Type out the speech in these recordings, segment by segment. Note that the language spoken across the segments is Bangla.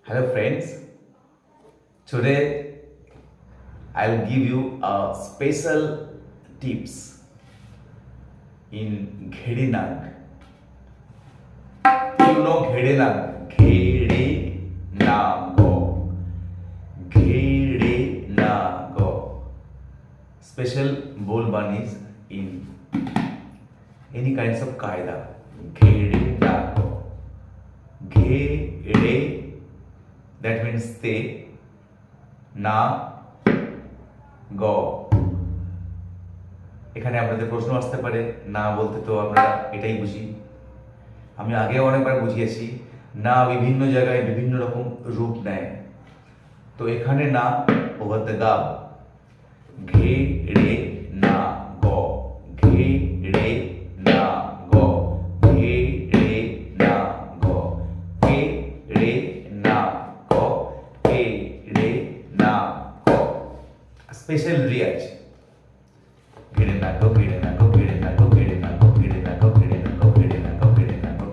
Hello friends, today I'll give you a special tips in Ghedenag. You know Ghedenag, Ghedenago. Special bol banis in any kinds of kaida. Ghedenago. Ghede, that means they, না গ। এখানে আপনাদের প্রশ্ন আসতে পারে, না বলতে তো আমরা এটাই বুঝি। আমি আগেও অনেকবার বুঝিয়েছি, না বিভিন্ন জায়গায় বিভিন্ন রকম রূপ নেয়। তো এখানে না ওভার দ্য গাব, ঘে রে না গ, ঘে রে না গ, ঘে রে না গ, কে রে না গ, কে রে না গ। স্পেশাল রিয়াজ, ঘেড়ে না গো, ঘেড়ে না গো, ঘেড়ে না গো, ঘেড়ে না গো, ঘেড়ে না গো, ঘেড়ে না গো, ঘেড়ে না গো, ঘেড়ে না গো।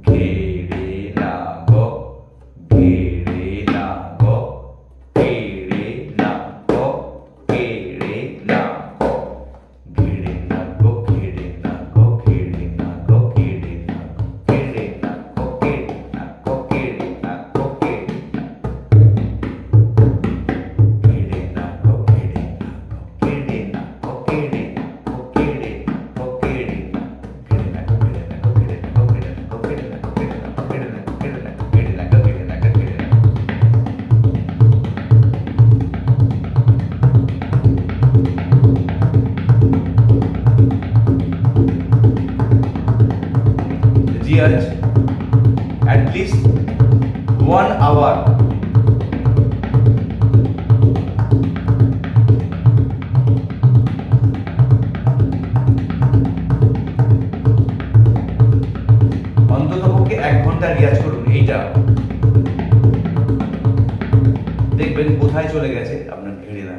ঘেড়ে না গো, ঘেড়ে না গো, ঘেড়ে না গো, ঘেড়ে না গো, ঘেড়ে না গো, ঘেড়ে না গো, ঘেড়ে না গো, ঘেড়ে না গো, ঘেড়ে না গো, ঘেড়ে না গো, ঘেড়ে না গো, ঘেড়ে না, ঘেড়ে না গো, ঘেড়ে না গো, ঘেড়ে না গো, ঘেড়ে না গো, ঘেড়ে না গো, ঘেড়ে না, ঘেড়ে না গো, ঘেড়ে না গো, ঘেড়ে না গো, ঘেড়ে না গো, ঘেড়ে না গো, ঘেড়ে না গো, ঘেড়ে না গো, ঘেড়ে না গো, ঘেড়ে না গো, ঘেড়ে না গো, ঘেড়ে না। Research at least 1 hour. অন্ততপক্ষে 1 ঘন্টা রিয়াজ করুন এইটা, দেখবেন কোথায় চলে গেছে আপনার ঘেড়ে না।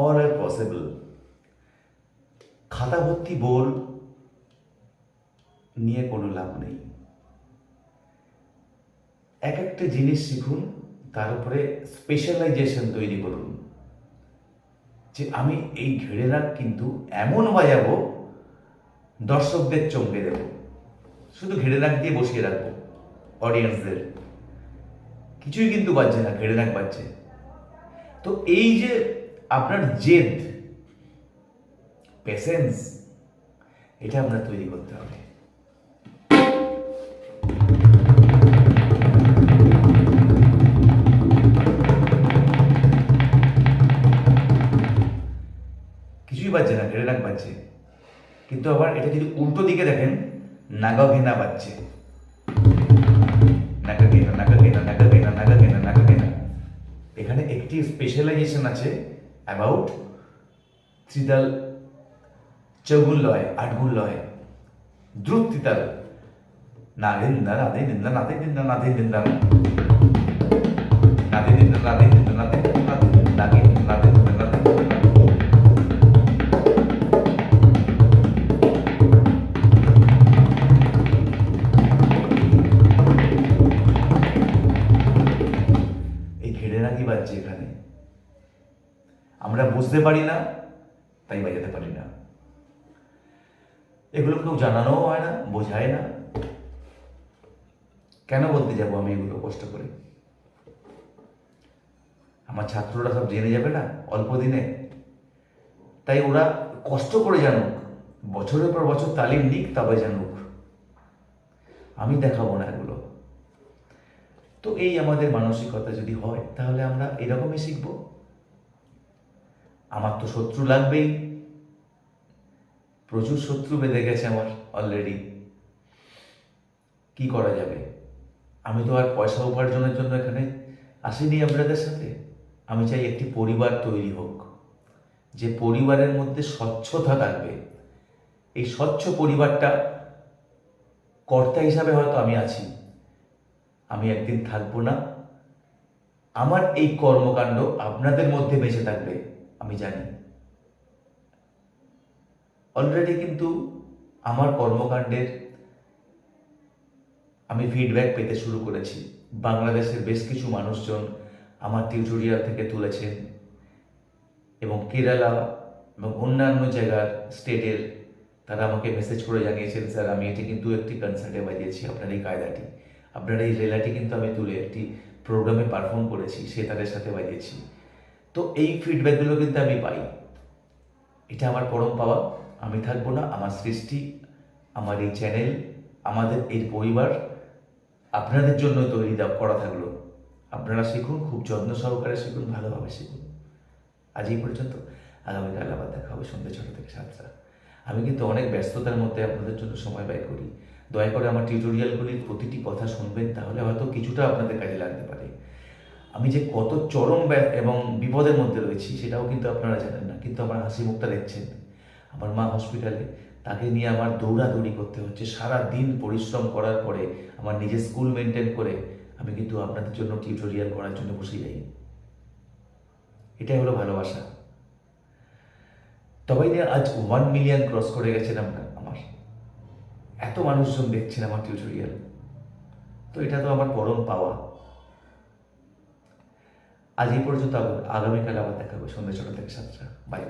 All are possible. খাতা ভর্তি বল নিয়ে কোনো লাভ নেই। এক একটা জিনিস শিখুন, তার উপরে স্পেশালাইজেশন তৈরি করুন, যে আমি এই ঘেড়ে রাগ কিন্তু এমন বাজাবো দর্শকদের চমকে দেব, শুধু ঘেড়ে রাগ দিয়ে বসিয়ে রাখবো অডিয়েন্সদের, কিছুই কিন্তু বাজছে না, ঘেড়ে রাগ বাজছে। তো এই যে আপনার জেদ, পেশেন্স, এটা আপনার তৈরি করতে হবে। কিছুই বাজছে না, ঘেড়ে রাগ বাজছে, কিন্তু আবার এটা যদি উল্টো দিকে দেখেন, নাগা ঘেনা বাজছে, নাগা ঘেনা, নাগা ঘেনা, নাগা ঘেনা, নাগা ঘেনা, নাগা ঘেনা। এখানে একটি স্পেশালাইজেশন আছে অ্যাবাউট ত্রিতাল, চৌগুণ লয়, আটগুণ লয়, দ্রুত ত্রিতাল, নাদে নিন্দা নাদে নিন্দা নাদে নিন্দা নাদে নিন্দা নাদে নিন্দা নাদে নিন্দা নাদে নাদে নাদে নাদে নাদে। এই ঘেড়েরা কি বাজছে এখানে? আমরা বুঝতে পারি না, তাই বাজাতে পারি না। এগুলো কেউ জানানোও হয় না, বোঝায় না। কেন বলতে যাবো আমি এগুলো কষ্ট করে? আমার ছাত্ররা সব জেনে যাবে না অল্প দিনে? তাই ওরা কষ্ট করে জানুক, বছরের পর বছর তালিম নিক, তবে জানুক। আমি দেখাবো না এগুলো। তো এই আমাদের মানসিকতা যদি হয়, তাহলে আমরা এরকমই শিখব। আমার তো শত্রু লাগবেই, প্রচুর শত্রু বেঁধে গেছে আমার অলরেডি। কি করা যাবে? আমি তো আর পয়সা উপার্জনের জন্য এখানে আসিনি আপনাদের সাথে। আমি চাই একটি পরিবার তৈরি হোক, যে পরিবারের মধ্যে স্বচ্ছতা থাকবে। এই স্বচ্ছ পরিবারটা কর্তা হিসাবে হয়তো আমি আছি, আমি একদিন থাকবো না। আমার এই কর্মকাণ্ড আপনাদের মধ্যে বেঁচে থাকবে, আমি জানি। অলরেডি কিন্তু আমার কর্মকাণ্ডের আমি ফিডব্যাক পেতে শুরু করেছি। বাংলাদেশের বেশ কিছু মানুষজন আমার টিউটোরিয়াল থেকে তুলেছেন, এবং কেরালা এবং অন্যান্য জায়গার স্টেটের তারা আমাকে মেসেজ করে জানিয়েছেন, স্যার আমি এটি কিন্তু একটি কনসার্টে বাজিয়েছি, আপনার এই কায়দাটি, আপনার এই রেলাটি কিন্তু আমি তুলে একটি প্রোগ্রামে পারফর্ম করেছি, সে তাদের সাথে বাজিয়েছি। তো এই ফিডব্যাকগুলো কিন্তু আমি পাই। এটা আমার পরম পাওয়া। আমি থাকবো না, আমার সৃষ্টি, আমার এই চ্যানেল, আমাদের এই পরিবার আপনাদের জন্য তৈরি করা থাকলো। আপনারা শিখুন, খুব যত্ন সহকারে শিখুন, ভালোভাবে শিখুন। আজ এই পর্যন্ত। আগামীকাল আবার দেখা হবে সন্ধ্যে 6টা থেকে 7টা। আমি কিন্তু অনেক ব্যস্ততার মধ্যে আপনাদের জন্য সময় ব্যয় করি। দয়া করে আমার টিউটোরিয়ালগুলির প্রতিটি কথা শুনবেন, তাহলে হয়তো কিছুটা আপনাদের কাজে লাগতে পারে। আমি যে কত চরম এবং বিপদের মধ্যে রয়েছি সেটাও কিন্তু আপনারা জানেন না, কিন্তু আমার হাসি মুখটা দেখছেন। আমার মা হসপিটালে, তাকে নিয়ে আমার দৌড়াদৌড়ি করতে হচ্ছে। সারা দিন পরিশ্রম করার পরে আমার নিজের স্কুল মেনটেন করে আমি কিন্তু আপনাদের জন্য টিউটোরিয়াল করার জন্য বসে যাই। এটাই হলো ভালোবাসা। তবেই নিয়ে আজ 1 মিলিয়ন ক্রস করে গেছেন আমার এত মানুষজন দেখছেন আমার টিউটোরিয়াল। তো এটা তো আমার পরম পাওয়া। আজ এই পর্যন্ত। আগামীকাল আবার দেখা হবে সন্ধ্যে 6টা থেকে 7টা। বাই।